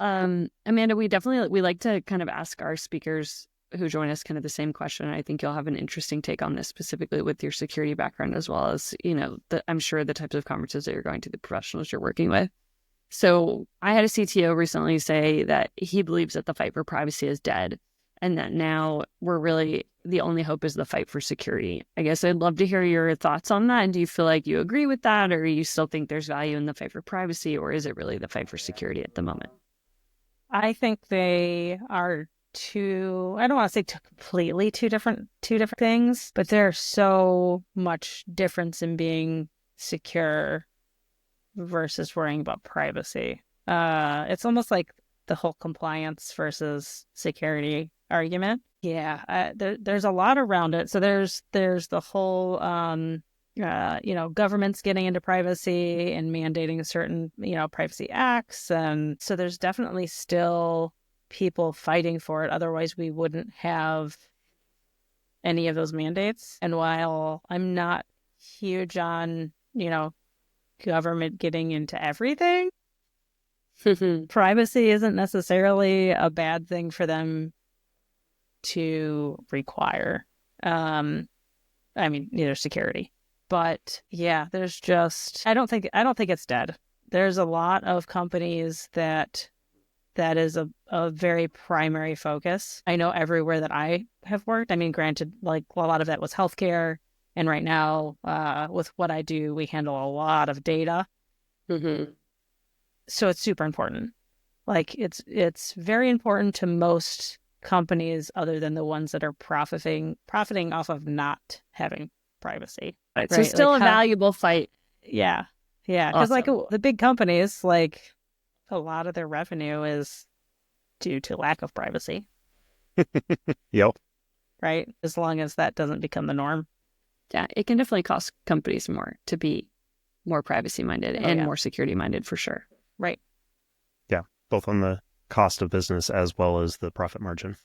Amanda, we like to kind of ask our speakers who join us kind of the same question. I think you'll have an interesting take on this, specifically with your security background, as well as, I'm sure the types of conferences that you're going to, the professionals you're working with. So I had a CTO recently say that he believes that the fight for privacy is dead, and that now the only hope is the fight for security. I guess I'd love to hear your thoughts on that. And do you feel like you agree with that, or you still think there's value in the fight for privacy, or is it really the fight for security at the moment? I think they are I don't want to say completely two different things, but there's so much difference in being secure versus worrying about privacy. It's almost like the whole compliance versus security argument. Yeah, there's a lot around it. So there's the whole governments getting into privacy and mandating certain, privacy acts. And so there's definitely still people fighting for it. Otherwise, we wouldn't have any of those mandates. And while I'm not huge on, government getting into everything, privacy isn't necessarily a bad thing for them to require. Neither security. But yeah, there's just I don't think it's dead. There's a lot of companies that is a very primary focus. I know everywhere that I have worked. I mean, granted, like a lot of that was healthcare. And right now, with what I do, we handle a lot of data. Mm-hmm. So it's super important. Like it's very important to most companies other than the ones that are profiting off of not having privacy. Right. So still a valuable fight. Yeah. Yeah. Because Awesome. the big companies, like a lot of their revenue is due to lack of privacy. Yep. Right. As long as that doesn't become the norm. Yeah. It can definitely cost companies more to be more privacy minded and more security minded for sure. Right. Yeah. Both on the cost of business as well as the profit margin.